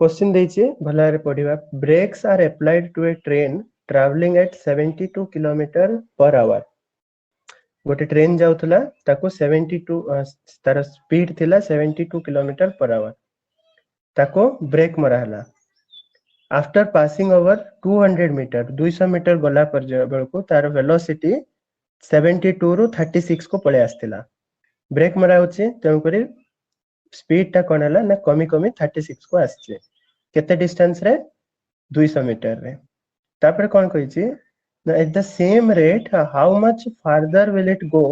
Question देइछे भला रे पढिबा brakes are applied to a train travelling at 72 kilometre per hour गोटे ट्रेन जाउथला ताको 72 तार स्पीड थिला 72 किलोमीटर पर आवर ताको ब्रेक मरा हला after passing over 200 metre 200 metre गला पर बेलको तार वेलोसिटी 72 रु 36 को पळे आस्थिला ब्रेक मरा होची तेनु करी स्पीड ता कोन हला ना कमी कमी 36 को आछे केते डिस्टेंस रे 200 मीटर रे तापर कोन कहिची at the same rate how much farther will it go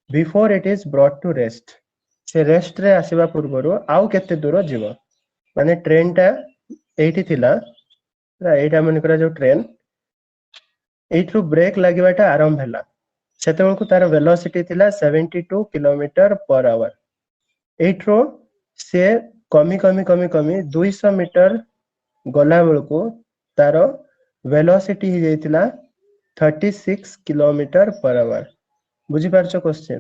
before it is brought to rest से रेस्ट रे आसीबा पूर्वरो आउ केते दूर जीवो माने ट्रेन टा एठी थिला एटा मन करा जो ट्रेन एठु ब्रेक लागिबाटा आरंभ हला सेतेबेलको तार वेलोसिटी थिला 72 किलोमीटर पर आवर एठरो से कमी कमी कमी कमी 200 मीटर गला बेलको तार velocity he जाइतिला 36 kilometre per our बुझी पारछो क्वेश्चन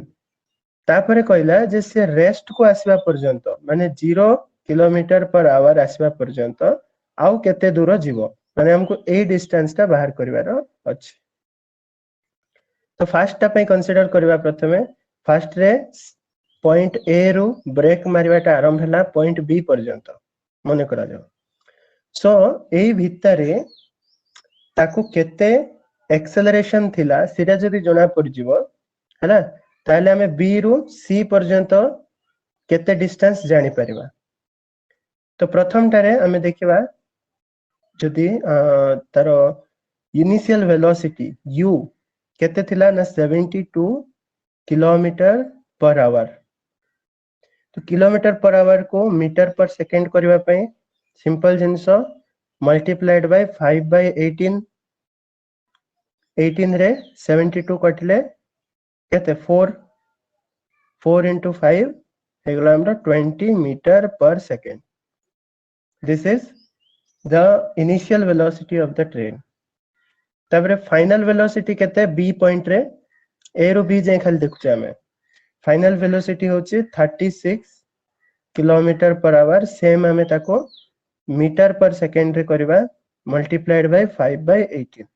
तापरे कहला जे से रेस्ट को आसीबा पर्यंत माने 0 किलोमीटर पर आवर आसीबा पर्यंत आउ केते दूर जीवो माने हमको ए डिस्टेंस ता बाहर करिवार अछि तो फर्स्ट टा पे कंसीडर करबा प्रथमे फर्स्ट रे पॉइंट ए रु ब्रेक मारिबाटा आरंभ हला पॉइंट बी पर्यंत मने करा जाओ सो एई भितरे ताकू केते एक्सेलरेशन थिला सिरा जदी जणा पड़ जिवो हैला ताले हमें बी रु सी पर्यंत केते डिस्टेंस जानि परिबा तो प्रथम टारे हमें देखिबा जदी तारो इनिशियल वेलोसिटी u केते थिला ना 72 किलोमीटर पर आवर तो किलोमीटर पर आवर को मीटर पर सेकंड करबा पई सिंपल जिंस मल्टीप्लाइड बाय 5/18 18 रे 72 कटले केते 4 into 5 हेगला हमरा 20 metre per second this is the initial velocity of the train तबरे फाइनल वेलोसिटी केते बी पॉइंट रे ए रो बी जे खाली देखुचे हमें फाइनल वेलोसिटी होची 36 किलोमीटर पर आवर सेम हमें ताको मीटर पर सेकंड रे करबा मल्टीप्लाइड बाय 5/18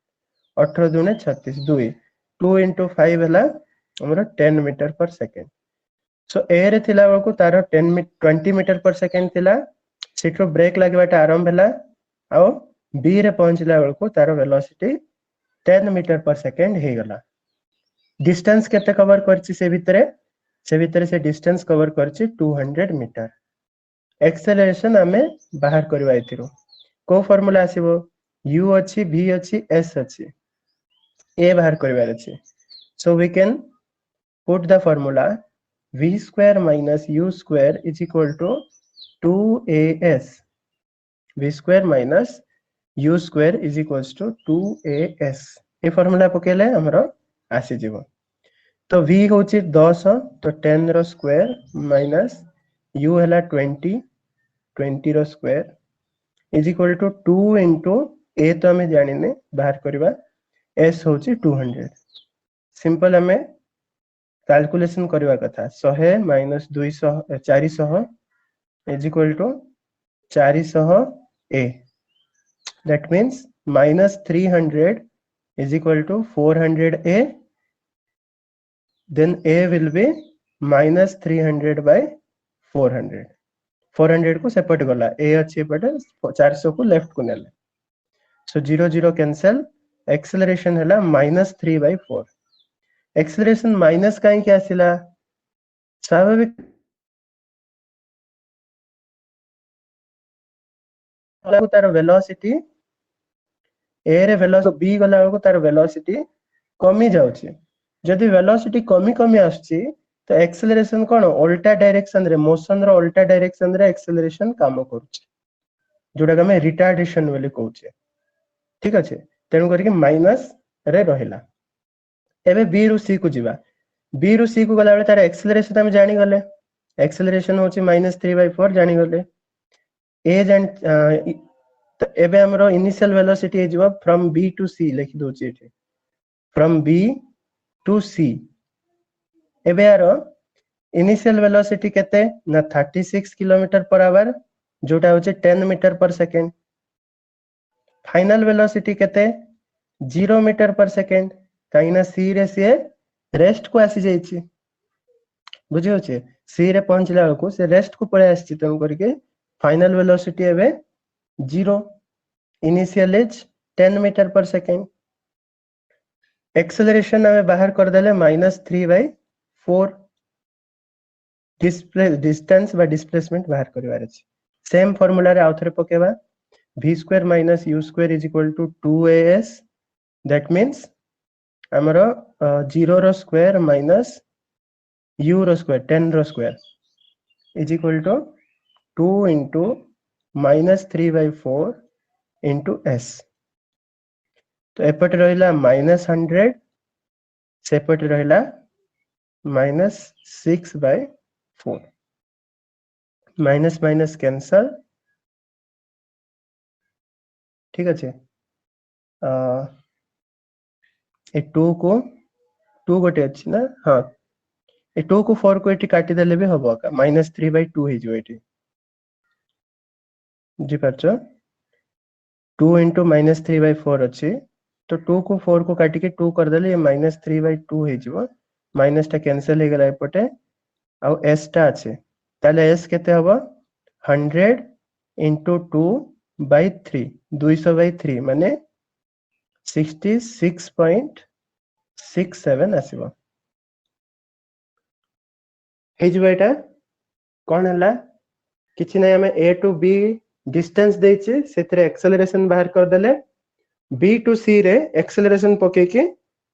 18 दुने 36 2 into 5 हला हमरा 10 मीटर पर सेकंड सो ए रे थिला को तार 20 मीटर पर सेकंड थिला सेठो ब्रेक लागबाटा आरंभ हला आ बी रे पहुंचला को तार वेलोसिटी 10 मीटर पर सेकंड हे गला डिस्टेंस केते कवर करछि से भितरे से डिस्टेंस कवर करछि 200 मीटर एक्सेलरेशन हमें बाहर करबा एथिरो को फार्मूला आसीबो u अछि v अछि s अछि a बाहर करबार अछि so we can put the formula v square minus u square is equal to 2as v square minus u square is equals to 2as ए फार्मूला पकेले हमरो आसी जीवो तो v होची 10 तो 10 रो स्क्वायर माइनस u हला 20 रो square is equal to 2 into a तो हमें जानिने बाहर करबा s होची 200 सिंपल हमें कैलकुलेशन करबा कथा 100 minus 200 400 is equal to 400 a that means minus 300 is equal to 400 a then a will be minus 300 by 400 400 को सेपरेट गला a अच्छी पटे 400 को लेफ्ट को नेले सो 0 0 कैंसिल एक्सेलरेशन हला -3/4 एक्सेलरेशन माइनस काई के आसिला स्वाभाविक तार वेलोसिटी ए रे वेलोसिटी बी गला को तार वेलोसिटी कमी जाउची जदि वेलोसिटी कमी कमी आछी तो एक्सेलरेशन कोन उल्टा डायरेक्शन रे मोशन रो उल्टा डायरेक्शन रे एक्सेलरेशन काम करूची जोडा हम रिटार्डेशन वाली कहूचे ठीक अछि तेनु करके माइनस रे रहिला एबे बी रु सी को जिबा बी रु सी को गला बेले तार एक्सेलरेशन हम जानि गले एक्सेलरेशन होची -3/4 जानि गले ए जान तो एबे हमरो इनिशियल वेलोसिटी जिबा फ्रॉम बी टू सी लिखि दोची एठी फ्रॉम बी टू सी एबे यारो इनिशियल वेलोसिटी केते ना 36 किलोमीटर पर आवर जोटा होचे 10 मीटर पर सेकेंड फाइनल वेलोसिटी केते 0 मीटर पर सेकेंड कहीं सी रे सी रेस्ट को आसी जाइए बुझी होचे सी रे पहुंचला बेलू से रेस्ट को पळे आसी तेणु करके फाइनल वेलोसिटी एबे 0 इनिशियल इज 10 मीटर पर सेकेंड एक्सेलरेशन हमें बाहर कर देले -3/4 डिस्टेंस बा डिस्प्लेसमेंट बाहर करिवार अछि सेम फार्मूला रे आउथरे पकेबा v square minus u square is equal to 2as that means हमरो 0 रो स्क्वायर माइनस u रो स्क्वायर 10 रो square is equal to 2 into -3/4 into s तो एपट रहिला -100 सेपट रहिला -6/4 माइनस माइनस कैंसल ठीक अच्छे ए 2 को 2 गोटे अच्छी ना हाँ ए 2 को 4 को एटी काटी देले भी हबो का -3/2 हे जो एटी जी परचो 2 into -3/4 अच्छी तो 2 को 4 को काटी के 2 कर देले ये -3/2 हे जो माइनस टा कैंसल हे गला एपटे आ s टा अच्छे ताले s केते हबो 100 into 2/3 200/3 माने 66.67 आसीबो हे जो एटा कोन हला किछि नै हमें a to b डिस्टेंस देछि सेतरे एक्सेलरेशन बाहर कर देले b to c रे एक्सेलरेशन पके के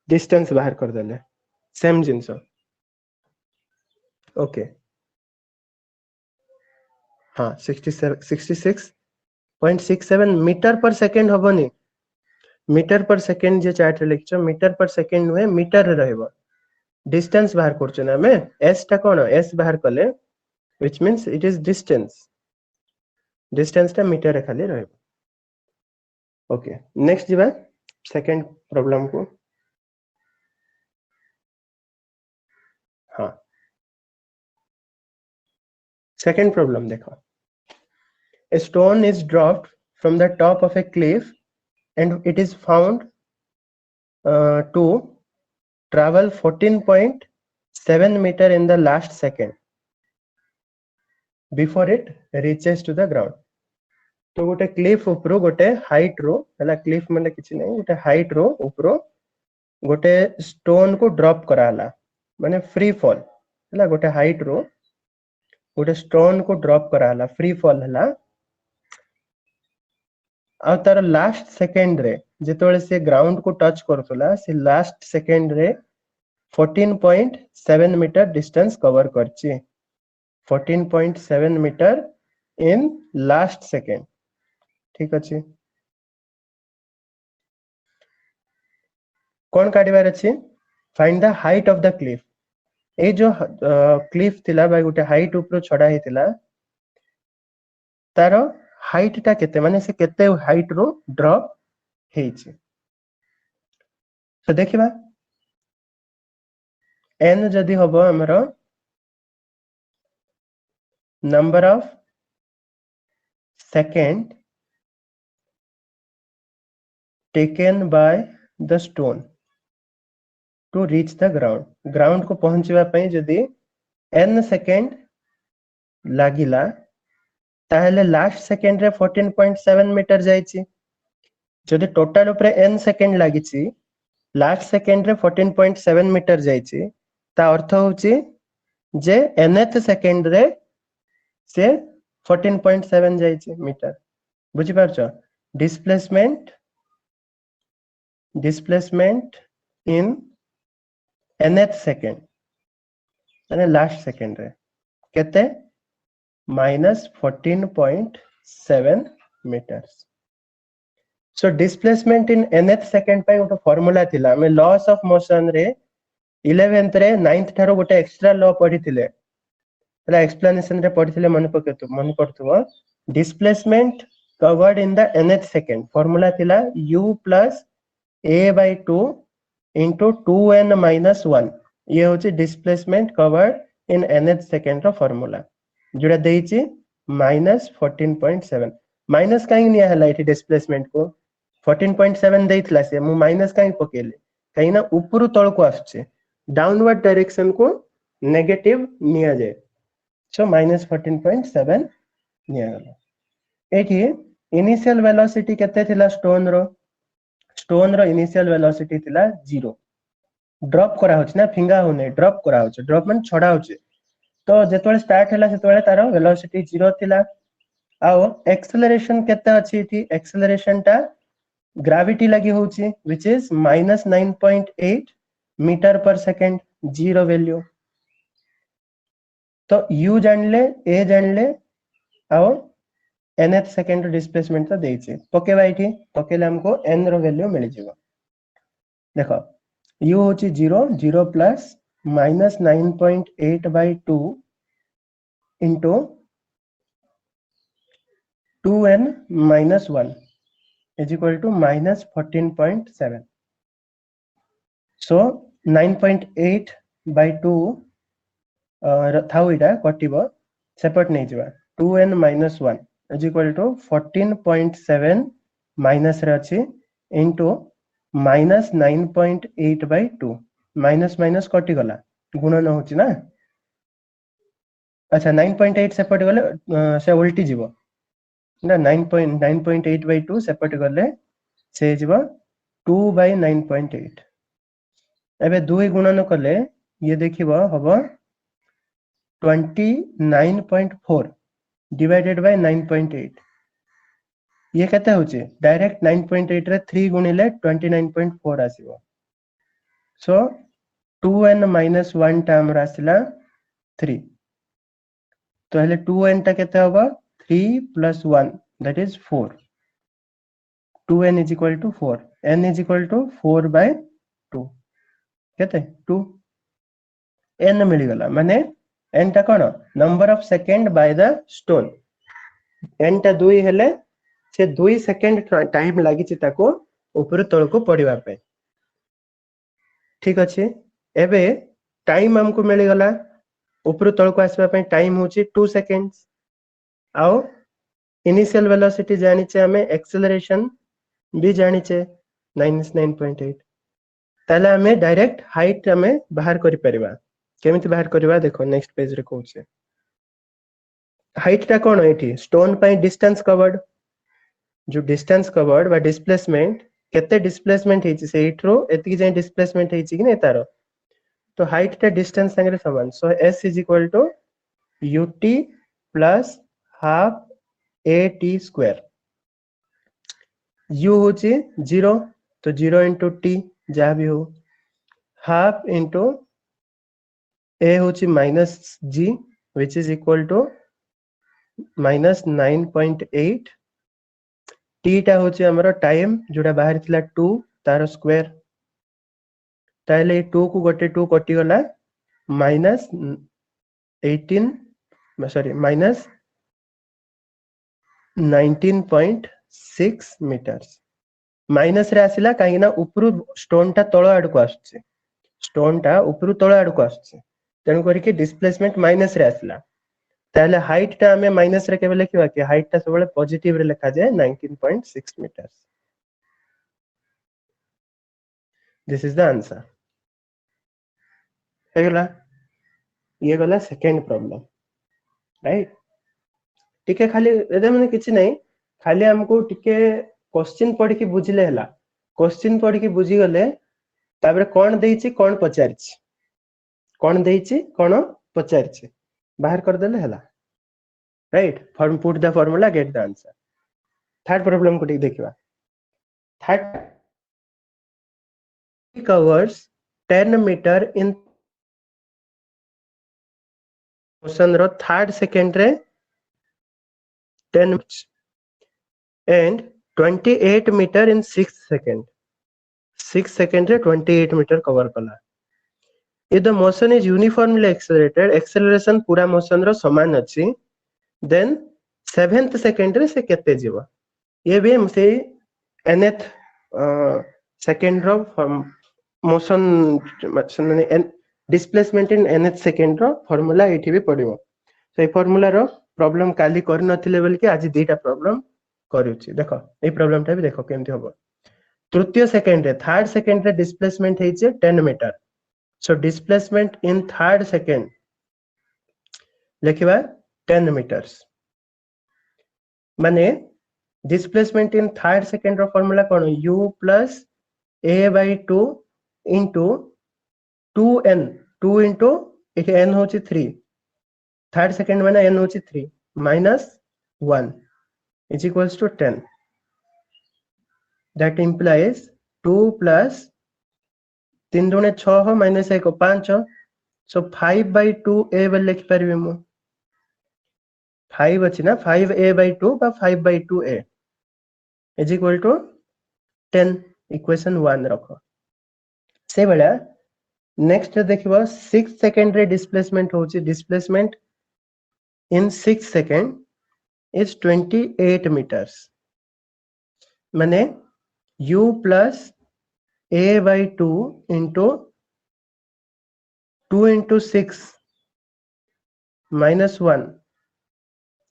डिस्टेंस बाहर कर देले सेम जिंस ओके हाँ 66.67 मीटर पर सेकेंड हबनी मीटर पर सेकेंड जे चार्ट रे लिखछ मीटर पर सेकेंड हुए मीटर रे रहबो डिस्टेंस बाहर करछ ना हमें s टा कोन s बाहर कले which means it is distance टा मीटर रे खाली रहबो ओके नेक्स्ट जीवा सेकंड प्रॉब्लम को हाँ सेकंड प्रॉब्लम देखो a stone is dropped from the top of a cliff and it is found to travel 14.7 meter in the last second before it reaches to the ground तो गोटे Cliff उपरो गोटे height रो हला Cliff माने किछि नै गोटे हाइट रो उपरो गोटे स्टोन को ड्रॉप कराला माने फ्री फॉल हला गोटे हाइट रो गोटे स्टोन को ड्रॉप कराला फ्री फॉल हला आ तार लास्ट सेकंड रे जेतोले से ग्राउंड को टच करतला से लास्ट सेकंड रे 14.7 मीटर डिस्टेंस कवर करछि 14.7 मीटर इन लास्ट सेकंड ठीक अछि कोन काटिबार अछि find the height of the cliff ए जो क्लिफ थिला बाय गोटे हाइट ऊपर छडा हेतिला तारो हाइट टा केते माने से केते हाइट रो ड्रॉप हेछि तो देखिबा n जदी होबो हमरो number of second taken by the stone to reach the ground को पहुंचवा पई जदी n सेकंड लागिला ताहले लास्ट सेकंड रे 14.7 मीटर जाईची जदी टोटल ऊपर n सेकंड लागिची लास्ट सेकंड रे 14.7 मीटर जाईची ता अर्थ होची जे nth सेकंड रे से 14.7 जाईची मीटर बुझी पारछो डिस्प्लेसमेंट इन nth सेकंड माने लास्ट सेकंड रे केते -14.7 meters so displacement in nth second पे गोटे फार्मूला थिला हमें लॉस ऑफ मोशन रे 11th रे 9th थारो गोटे एक्स्ट्रा लॉ पढिथिले हला एक्सप्लेनेशन रे पढिथिले मन पड़थुवा displacement covered in the nth second formula थिला u plus a/2 into 2n minus 1 ये होची displacement covered in nth second रो फार्मूला जोड़ा देइची माइनस 14.7 माइनस कहीं निया हला इठी डिस्प्लेसमेंट को 14.7 देइतला से मु माइनस कहीं पकेले कहीं ना ऊपर तळ को आछे डाउनवर्ड डायरेक्शन को नेगेटिव निया जाए सो माइनस 14.7 निया गला एठी इनिशियल वेलोसिटी केते थिला स्टोन रो इनिशियल वेलोसिटी थिला 0 ड्रॉप करा होछ ना फिंगा होने ड्रॉप करा होछ ड्रॉप मन छडा होछ तो जेतोले स्टार्ट हैला सेतोले तारो वेलोसिटी 0 थिला आउ एक्सेलरेशन केते अछि थी एक्सेलरेशन टा ग्रेविटी लगी होची which is -9.8 metre per second zero value तो u जानले a जानले आउ nth सेकंड डिस्प्लेसमेंट तो देइछे पकेबा इठी पकेले हमको n रो वैल्यू मिल जिवो देखो u होची 0 plus -9.8 by 2 into 2n minus 1 is equal to minus 14.7. So 9.8 by 2 थाउ इटा कटिबो सेपरेट नहीं जिवा 2n minus 1 is equal to 14.7 minus रे अछि into minus 9.8 by 2 minus minus कटि गला गुणन होछि ना अच्छा 9.8 सेपरेट गले से उल्टी जीवो ना 9.8 by 2 सेपरेट गले से जीवो 2 by 9.8 एबे 2 गुणन कले ये देखिबो हबो 29.4 डिवाइडेड बाय 9.8 ये केते होचे डायरेक्ट 9.8 रे 3 गुणिले 29.4 आसीबो सो 2n minus 1 टर्म रासिला 3 तो हेले 2n टा केते होबो 3 plus 1 that is 4 2n is equal to 4 n is equal to 4 by 2 केते 2 n मिली गला माने n टा कोन number of second by the stone n टा 2 हेले से 2 सेकंड टाइम लागि छि ताको ऊपर तळ को पडिबा पे ठीक अछि एबे टाइम हमको मिली गला ऊपर तळ को आसबा पे टाइम होची 2 सेकंड्स आउ इनिशियल वेलोसिटी जानि छे हमें एक्सेलरेशन भी जानि छे -9.8 ताले हमें डायरेक्ट हाइट हमें बाहर करि परिबा केमिति बाहर करबा देखो नेक्स्ट पेज रे कहूचे हाइट टा कोन एठी स्टोन पई डिस्टेंस कवर्ड जो डिस्टेंस कवर्ड बा डिस्प्लेसमेंट केते डिस्प्लेसमेंट हेची से इट्रो एति जे डिस्प्लेसमेंट हेची कि नै तारो तो हाइट टा डिस्टेंस संगे समान सो s is equal to ut plus half at square u होची 0 तो 0 into t जा भी हो half into a होची minus g which is equal to minus 9.8 t टा होची हमरो टाइम जोडा बाहर थिला 2 तारो स्क्वायर ताले 2 को गोटे 2 कटि गला minus 18 sorry minus 19.6 meters minus रे आसिला काहे ना ऊपर स्टोन टा तळ आड को आछे स्टोन टा ऊपर तळ आड को आछे तेन करी के डिस्प्लेसमेंट माइनस रे आसिला ताले हाइट टा हमें माइनस रे केबे लिखिबा कि हाइट टा सबले पॉजिटिव रे लिखा जाय 19.6 meters this is the answer हेगला ये गला सेकंड प्रॉब्लम राइट टिके खाली एदे माने किछि नै खाली हमको टिके क्वेश्चन पढि के बुझिले हला क्वेश्चन पढि के बुझी गले ताबरे कोन देइछि कोन पचारिछि कोन देइछि कोन पचारिछि बाहर कर देले हला right form put the formula get the answer third problem को टिक देखिबा third covers 10 meter in motion रो थर्ड सेकंड रे 10 minutes and 28 meter in 6 second 6 second रे 28 meter cover कला if the motion is uniformly accelerated acceleration पूरा motion रो समान अछि then 7th second रे से केते जीवा ये भी हम से nth second रो मोशन माने डिस्प्लेसमेंट इन nth second रो फार्मूला एठी भी पडिबो तो ए फार्मूला रो प्रॉब्लम काली कर नथिले बोल के आज दीटा प्रॉब्लम करूची देखो ए प्रॉब्लम टा भी देखो केमती होबो तृतीय सेकंड रे थर्ड सेकंड रे डिस्प्लेसमेंट हेचे 10 metre so displacement in third second लिखिबा 10 मीटर्स माने डिस्प्लेसमेंट इन थर्ड सेकंड रो फार्मूला कोन u plus a by 2 into 2n 2 into इथे n होची 3 थर्ड सेकंड माने n होची 3 minus 1 is equals to 10 that implies 2 plus 3 दुने 6 minus 1 5 so 5 by 2 a बल लिख परबे मु 5 अछि ना 5a by 2 बा 5 by 2a is equal to 10 equation 1 रखो से बेला नेक्स्ट देखिबो 6 सेकंड रे डिस्प्लेसमेंट होची displacement in 6 second is 28 meters माने u plus a by 2 into 2 into 6 minus 1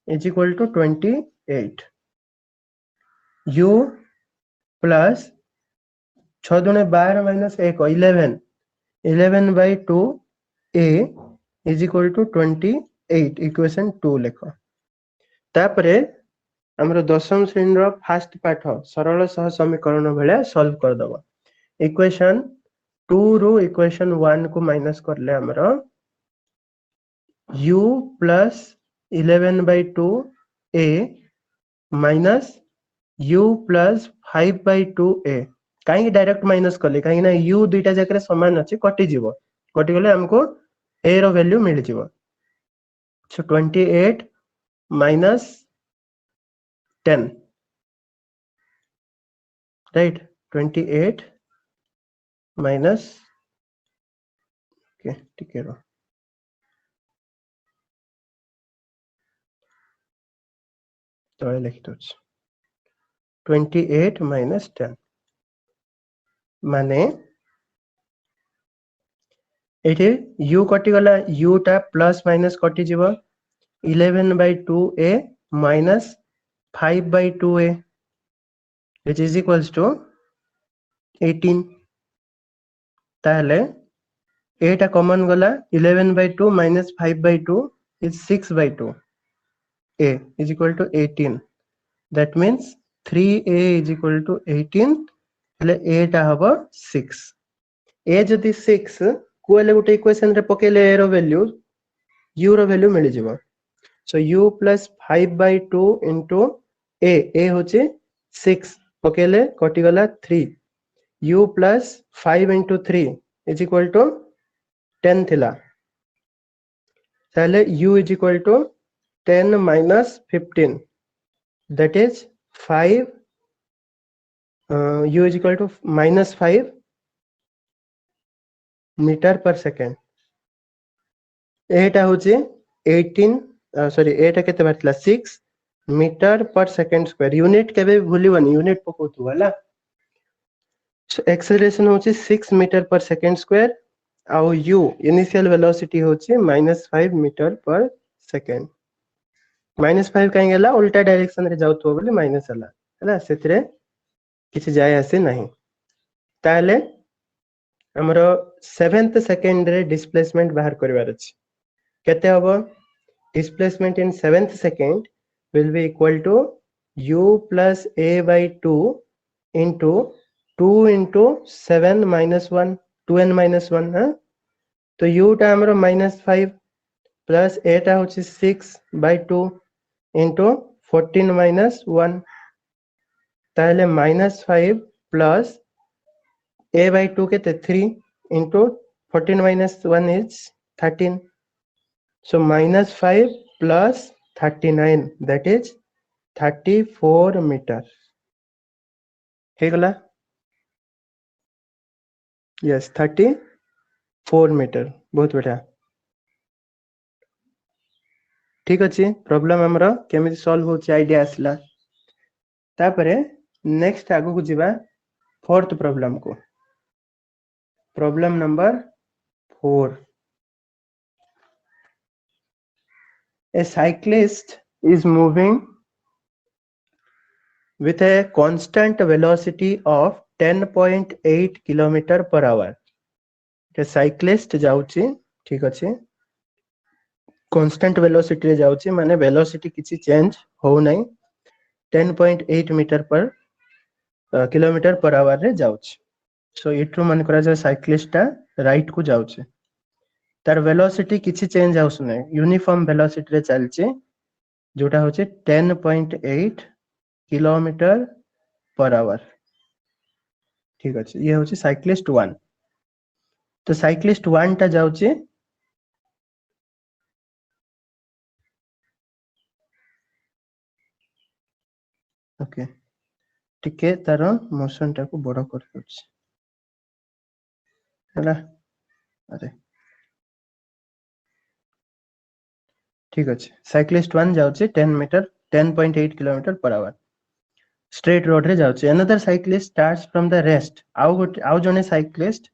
is equal to 28 u plus 6 दुने 12 minus 1 11 11 by 2 a is equal to 28 equation 2 लिखो तापरे हमरो दशम श्रेणी रो फर्स्ट पाठ सरल सह समीकरण बेले सॉल्व कर दबो इक्वेशन 2 रो इक्वेशन 1 को माइनस करले हमरो u plus 11 by 2 a minus u plus 5 by 2 a काई डायरेक्ट माइनस करले काई ना u दुईटा जकरे समान अछि कटि जीवो कटि गले हमको a रो वैल्यू मिल जीवो सो 28 minus 10 right 28 minus okay ठीक है तो लिख दो 28 minus 10 माने एठी u कटि गला u टा प्लस माइनस कटि जीवो 11 by 2a minus 5 by 2a which is equals to 18 ताहले a टा कॉमन गला 11 by 2 minus 5 by 2 is 6 by 2 a is equal to 18 that means 3a is equal to 18 એટલે a टा हबो 6 a जदि 6 कोले गुटे इक्वेशन रे पकेले a रो वैल्यू u रो वैल्यू मिल जिवो so u plus 5 by 2 into a होचे 6 पकेले कटि गला 3 u plus 5 into 3 is equal to 10 थिला ताले u is equal to 10 minus 15 that is 5 u is equal to minus 5 meter per second एटा होचे 18 सॉरी एटा केते बाटला 6 metre per second square unit केबे भूलिबनी unit पकोतु वाला so acceleration होचे 6 मीटर पर सेकंड स्क्वायर आउ u initial velocity होचे -5 metre per second -5 काई गेला उल्टा डायरेक्शन रे जाउतो बोली माइनस हला हला सेतरे किछि जाय आसे नाही ताले हमरो 7th सेकंड रे डिस्प्लेसमेंट बाहर करबार अछि केते हबो displacement in 7th second will be equal to u plus a by 2 into 2 into 7 minus 1 2n minus 1 हाँ तो u टा हमरो -5 plus a टा होची 6 by 2 into 14 minus 1 ताले -5 plus a by 2 के 3 into 14 minus 1 is 13 so -5 plus 39 that is 34 meter हे गला yes 34 meter बहुत बढ़िया ठीक अछि प्रॉब्लम हमरा केमिति सॉल्व होछि आईडिया आसला तापरे नेक्स्ट आगु को जिबा फोर्थ प्रॉब्लम को problem number 4 A cyclist is moving with a constant velocity of 10.8 kilometre per hour. Cyclist जाउची, ठीक अछि, कांस्टेंट वेलोसिटी रे जाउची, माने वेलोसिटी किछि चेंज हो नै, 10.8 मीटर पर किलोमीटर पर आवर रे जाउची। सो इट्रो मन करा जे साइक्लिस्ट ता राइट को जाउची, तार वेलोसिटी किछि चेंज आउस नै, यूनिफॉर्म वेलोसिटी रे चलची, जोटा होचे 10.8 किलोमीटर पर आवर। ठीक अछि, ये होची साइक्लिस्ट 1। तो साइक्लिस्ट 1 टा जाउची ओके, टिके तारो मोशन टा को बड़ कर दोछ हला। अरे ठीक अछि, साइक्लिस्ट 1 जाउची 10.8 kilometre per hour straight road रे जाउची। Another cyclist starts from the rest, आउ जने साइक्लिस्ट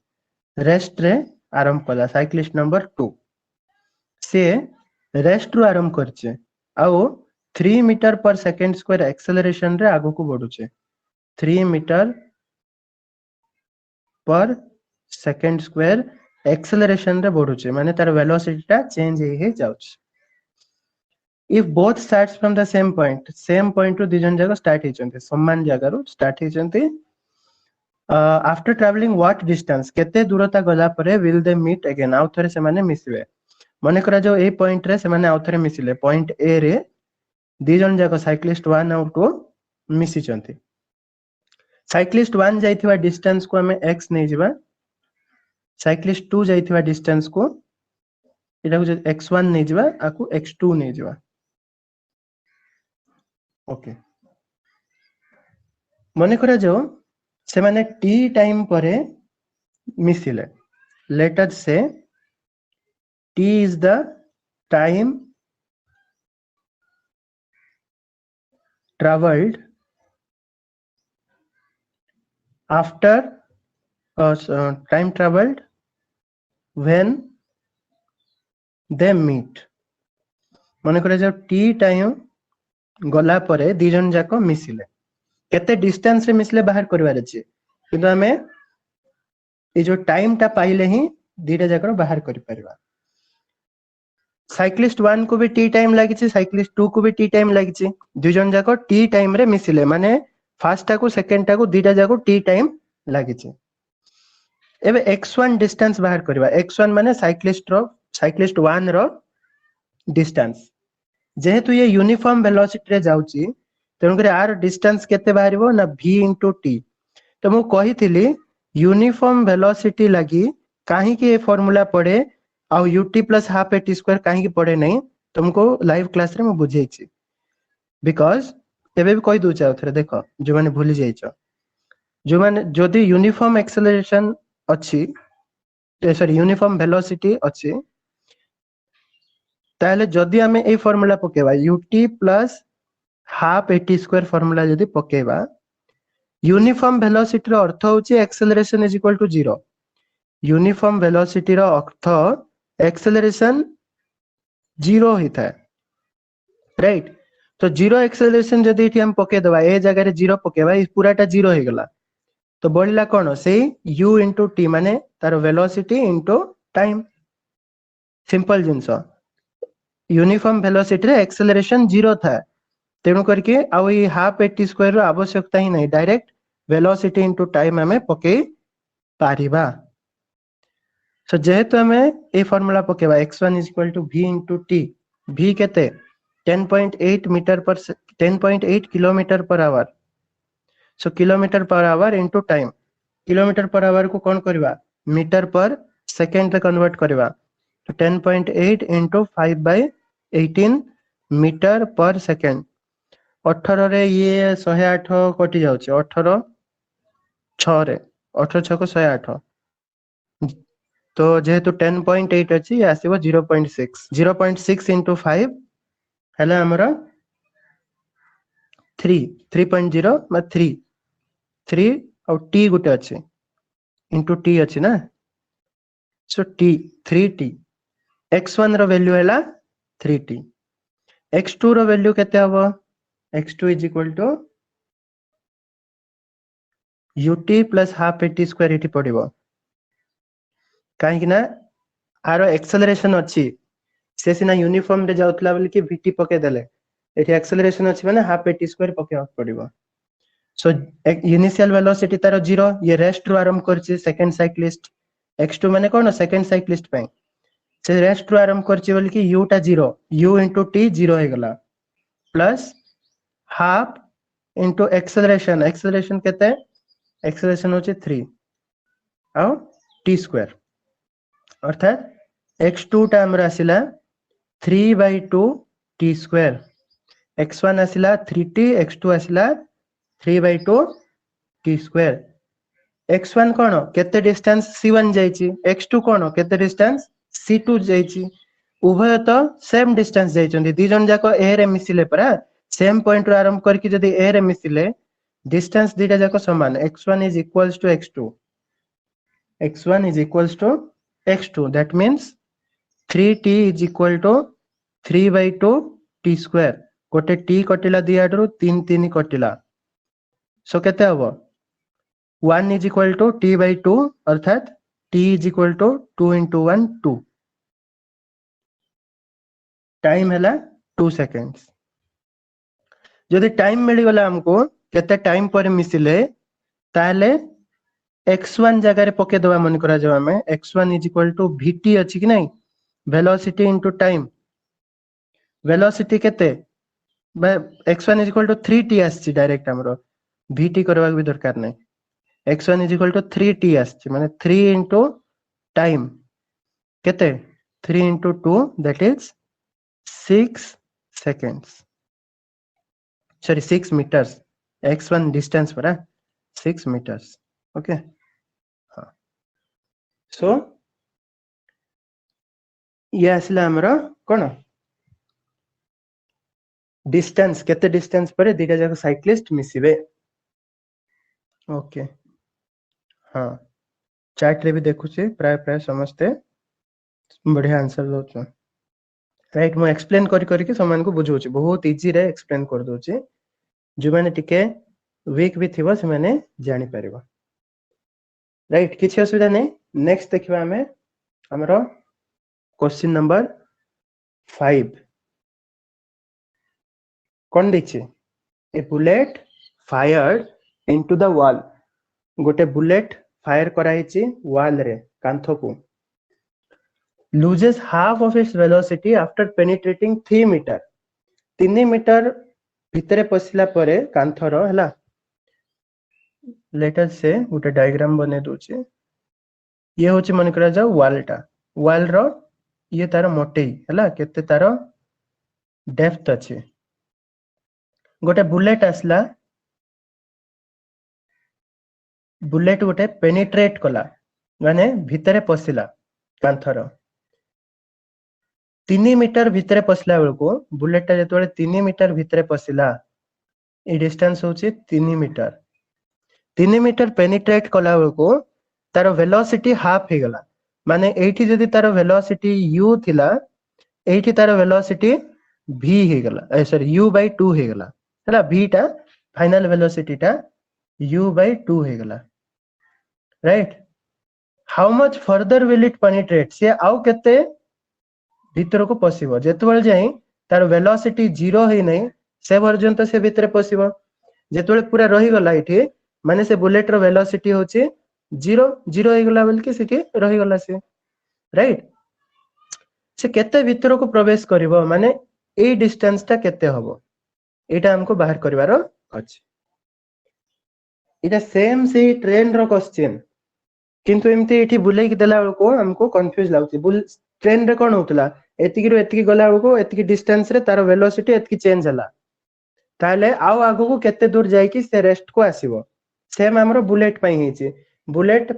रेस्ट रे आरंभ कला, साइक्लिस्ट नंबर 2 से रेस्ट रु आरंभ करचे, आउ 3 metre per second square acceleration रे आगो को बढ़ुचे, 3 metre per second square acceleration रे बढ़ुचे, माने तार वेलोसिटी टा चेंज हे जाउची। If both starts from the same point ru दिजन जगह स्टार्ट हेचंती, समान जगह रू स्टार्ट हेचंती, आफ्टर ट्रैवलिंग व्हाट डिस्टेंस, केते दूरता गला परे विल दे मीट अगेन, आउ थरे से माने मिसबे। मने करा जो ए पॉइंट रे से माने आउ थरे मिसिले, पॉइंट ए रे दिजन जगह साइक्लिस्ट 1 आउ 2 मिसी चंती। साइक्लिस्ट 1 जाइथिबा डिस्टेंस को हमें x नै जिबा, साइक्लिस्ट 2 जाइथिबा डिस्टेंस को एटा को x1 नै जिबा, आकु x2 नै जिबा। ओके, मने करा जो से माने t टाइम परे मिसिले, लेट अस से t is the time traveled after time traveled when they meet। मने करा जो t टाइम गला परे दिजन जाको मिसिले, केते डिस्टेंस रे मिसले बाहर करबार अछि, किंतु हमें ए जो टाइम टा पाइले ही दीटा जाकर बाहर करि परबा। साइक्लिस्ट 1 को भी टी टाइम लागि छि, साइक्लिस्ट 2 को भी टी टाइम लागि छि, दुजन जाको टी टाइम रे मिसिले, माने फर्स्ट टा को सेकंड टा को दीटा जाको टी टाइम लागि छि। एबे x1 डिस्टेंस बाहर करबा, x1 माने साइक्लिस्ट 1 रो डिस्टेंस, जेहेतु ये यूनिफॉर्म वेलोसिटी रे जाउची, तेनु करे आर डिस्टेंस केते बाहरिबो ना v * t। तो मु कहिथिली यूनिफॉर्म वेलोसिटी लगी काहे कि ये फार्मूला पड़े आउ ut plus half at square काहे कि पड़े नहीं, तुमको लाइव क्लास रे मु बुझाई छी। बिकॉज एबे भी कहि दउ चाउ थरे, देखो जो माने भूली जाइछो, जो माने जदी यूनिफॉर्म एक्सेलरेशन अछि, सॉरी यूनिफॉर्म वेलोसिटी अछि, ताले जदी हमें ए फार्मूला पकेबा ut plus half at square formula जदी पकेबा, यूनिफॉर्म वेलोसिटी रो अर्थ होची acceleration is equal to 0। Uniform velocity रो अर्थ एक्सेलरेशन 0 हिता है, राइट। तो 0 एक्सेलरेशन जदी इठी हम पके दबा, ए जगह रे 0 पकेबा, ई पूराटा 0 हे गला, तो बढ़ला कोन से u * t, माने तार वेलोसिटी इनटू टाइम। सिंपल जिंस, यूनिफॉर्म वेलोसिटी रे एक्सेलरेशन 0 था, तेणु करके आउ ई हाफ at स्क्वायर रो आवश्यकता ही नहीं, डायरेक्ट वेलोसिटी इनटू टाइम हमें पके पारिबा। सो जेहेतु हमें ए formula पकेबा x1 = v * t, v केते 10.8 kilometre per hour, so kilometre per hour into time, kilometre per hour को कौन करबा मीटर पर सेकंड रे कन्वर्ट करबा, तो 10.8 * 5/18 मीटर पर सेकंड। 18 रे ये 108 कटि जाउछ, 18 6 रे 18 6 को 108, तो जेहेतु 10.8 अछि, ये आसीबो 0.6, 0.6 * 5 हैला हमरा 3.0 मा 3 और t गुटे अछि इनटू t अछि ना, सो t 3t, x1 रो वैल्यू हैला 3t, x2 रो वैल्यू केते हबो x2 is equal to ut plus half at square एठी पड़िबो काहे कि ना आरो एक्सेलरेशन अछि से सिना यूनिफॉर्म रे जाउतला बोली कि vt पके देले एठी एक्सेलरेशन अछि माने हाफ at स्क्वायर पके पड़िबो सो इनिशियल वेलोसिटी तारो 0 ये रेस्ट रो आरंभ करछि सेकंड साइक्लिस्ट x2 माने कोन सेकंड साइक्लिस्ट पे से रेस्ट रो आरंभ करछि बोली कि u टा 0 u into t 0 हे गला plus half into acceleration acceleration केते एक्सेलरेशन होछि 3 आउ t स्क्वायर अर्थात x2 टा हमरा आसिला 3/2 t square x1 आसिला 3t x2 आसिला 3/2 t square x1 कोन केते डिस्टेंस c1 जाईची x2 कोन केते डिस्टेंस c2 जाईची उभय तो सेम डिस्टेंस जाईचंदी दी जन जाको a रे मिसिले परा सेम पॉइंट रो आरंभ करके जदी a रे मिसिले डिस्टेंस दीटा जाको समान x1 is equals to x2 x1 is equals to x2 that means 3t is equal to 3/2 t square गोटे t कटिला दी आडरू 3 3 कटिला सो केते हबो 1 is equal to t/2 अर्थात t is equal to 2 into 1 2 time हैला 2 seconds जदि time मिली गला हमको केते time पर मिसिले ताले x1 जगह रे पके दवा मन करा जावा में x1 is equal to vt अछि कि नहीं वेलोसिटी into टाइम वेलोसिटी केते x1 is equal to 3t आछि डायरेक्ट हमरो vt करबा भी दरकार नहीं x1 is equal to 3t आछि माने 3 into टाइम केते 3 into 2 that is 6 seconds sorry 6 meters x1 distance परा 6 meters okay हाँ so ये आसिला हमरा कोन डिस्टेंस केते डिस्टेंस पर दीटा जाक साइक्लिस्ट मिसिबे ओके हाँ चैट रे भी देखुचे प्राय प्राय समझते बढ़िया आंसर दोछ राइट मु एक्सप्लेन करी करी के समान को बुझौची बहुत इजी रे एक्सप्लेन कर दोची जो माने टिके वीक भी थिबो से माने जानि परिबो राइट किछि असुविधा नै नेक्स्ट देखिबा हमें हमरो क्वेश्चन नंबर 5 कोन दैछि a bullet fired into the wall गोटे बुलेट फायर कराइछि वॉल रे कांथो को loses half of its velocity after penetrating 3 meter 3 metre भितरे पसिला परे कांथर हला लेट अस से गोटे डायग्राम बने दोचे ये होची मन करा जाऊ वॉल रो ये तार मोटेई हला केते तार डेप्थ अछि गोटे बुलेट आसला बुलेट गोटे पेनिट्रेट कला माने भितरे पसिला कांथर 3 मीटर भितरे पसिला बेलको बुलेट जेतोले 3 मीटर भितरे पसिला ए डिस्टेंस होची 3 मीटर 3 मीटर पेनिट्रेट कला बेलको तार वेलोसिटी हाफ हे गला माने एठी जदी तार वेलोसिटी u थिला एठी तार वेलोसिटी v हे गला सॉरी u/2 हे गला हला v टा फाइनल वेलोसिटी टा u/2 हे गला right how much further will it penetrate से आउ केते भीतर को पसिबो जेतबेल जाई तार वेलोसिटी 0 हे नै से पर्यंत से भीतर पसिबो जेतबेल पूरा रही गला इठी माने से बुलेट रो वेलोसिटी होची 0 0 हे गला बलकि सेठी रही गला से राइट से केते भीतर को प्रवेश करिवो माने ए डिस्टेंस ता केते हबो एटा हमको बाहर करिवारो अछि एटा सेम से ट्रेन रो क्वेश्चन किंतु एमती एठी बुले कि देला को हमको कंफ्यूज लागुची ट्रेन रे कोन होतला एतिकी रो एतिकी गला को एतिकी डिस्टेंस रे तार वेलोसिटी एतिकी चेंज हला ताले आउ आगो को केते दूर जाई कि से रेस्ट को आसीबो सेम हमरो बुलेट पई हिची बुलेट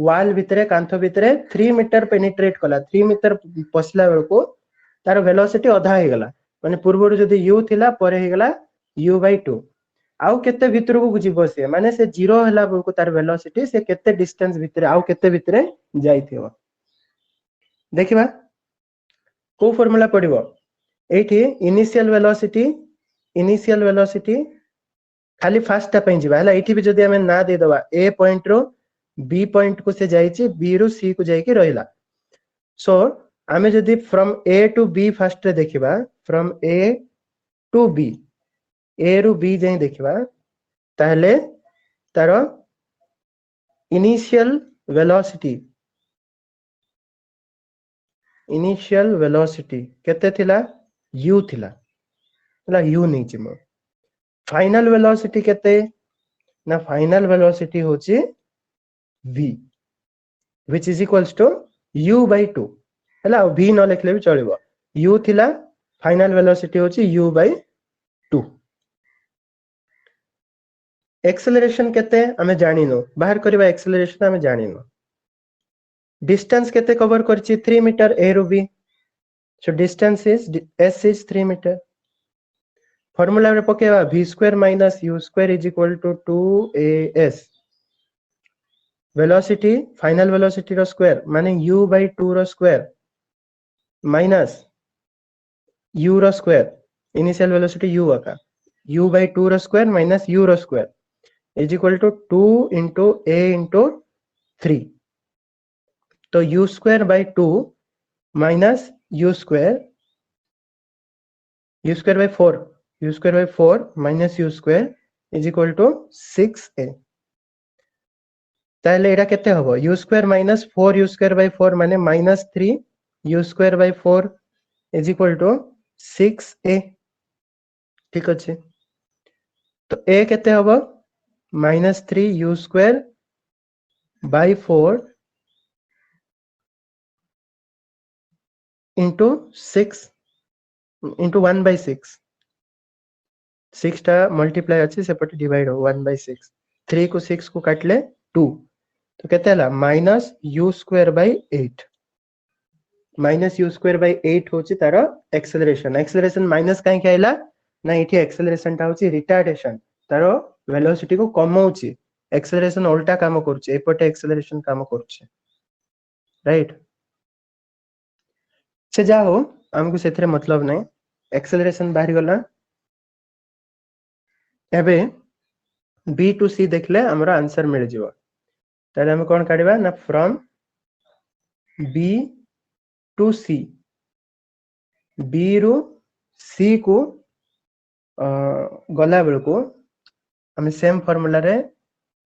वॉल भितरे कांथो भितरे 3 मीटर पेनिट्रेट कला 3 मीटर पसला बेलको तार वेलोसिटी आधा हे गला माने पूर्वरु जदी u थिला परे हे गला u/2 आउ केते भितर को जिवो से माने से 0 हला बेलको तार वेलोसिटी से केते डिस्टेंस भितरे आउ केते भितरे जाई थिवो देखिबा को फार्मूला पडिबो एठी इनिशियल वेलोसिटी खाली फास्ट टा पे जिबा हला एठी भी जदी हमें ना दे दवा ए पॉइंट रो बी पॉइंट को से जाईची बी रो सी को जाई के रहिला सो आमे जदी from A to B first रे देखिबा from A to B A रु बी जाई देखिबा ताहले तारो इनिशियल वेलोसिटी केते थिला u थिला हला u नै छिमो फाइनल वेलोसिटी केते ना फाइनल वेलोसिटी होची v which is equals to u by 2 हला v न लिखले भी चलिबो u थिला फाइनल वेलोसिटी होची u by 2 एक्सेलरेशन केते हमें जानिनो बाहर करबा एक्सेलरेशन हमें जानिनो डिस्टेंस केते कवर करची 3 मीटर a रो b so distance is s is 3 meter formula रे पकेवा v square minus u square is equal to 2as velocity final velocity रो स्क्वायर माने u by 2 रो स्क्वायर माइनस u रो स्क्वायर इनिशियल वेलोसिटी u आका u by 2 रो square minus u रो square is equal to 2 into a into 3 तो u square by 2 minus u square by 4 u square by 4 minus u square is equal to 6a ताहले एटा केते हबो u square minus 4 u square by 4 माने minus 3 u square by 4 is equal to 6a ठीक अछि तो a केते हबो minus 3 u square by 4 into 6 into 1 by 6 6 टा मल्टीप्लाई अछि सेपटे डिवाइड हो 1 by 6 3 को 6 को काटले 2 तो केते हला माइनस u स्क्वायर by 8 माइनस u स्क्वायर by 8 होची तारो एक्सेलरेशन माइनस काहे के आइला ना इठी एक्सेलरेशन ता होची रिटार्डेशन तारो वेलोसिटी को कमौची एक्सेलरेशन उल्टा काम करची एपटे एक्सेलरेशन काम करची राइट से जा हो हमको सेथरे मतलब नै एक्सेलरेशन बाहर गला एबे b to c देखले हमरा आंसर मिल जिवो ताले हम कोन काढिबा ना from b to c b रो c को गला बेल को हम सेम फार्मूला रे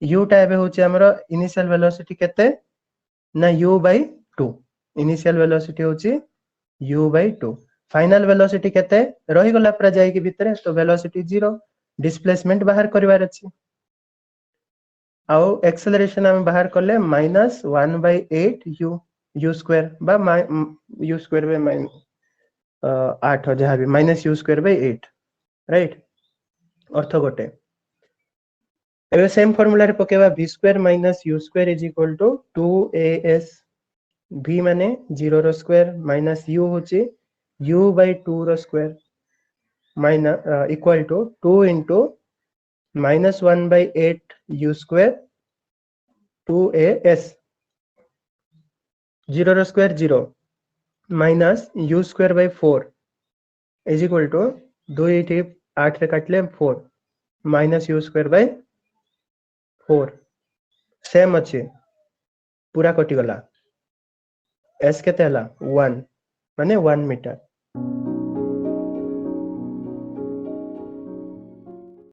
u टा एबे होची हमरा इनिशियल वेलोसिटी केते ना u by 2 इनिशियल वेलोसिटी होची u by 2 फाइनल वेलोसिटी केते रही गला पर जाई के भीतर तो वेलोसिटी 0 डिस्प्लेसमेंट बाहर करिवार अछि आउ एक्सेलरेशन हम बाहर करले -1 by 8 u स्क्वायर बा u स्क्वायर by 8 जहा भी -u स्क्वायर by 8 राइट अर्थ गोटे एबे सेम फार्मूला रे पकेबा v स्क्वायर minus u स्क्वायर is equal to 2as v माने 0 रो स्क्वायर माइनस u होची u by 2 रो square minus equal to 2 into -1 by 8 u square 2as 0 रो स्क्वायर 0 माइनस u स्क्वायर by 4 is equal to 2 8 रे काटले 4 माइनस u स्क्वायर by 4 सेम अछि पूरा कटि गला s केते हला 1 माने 1 मीटर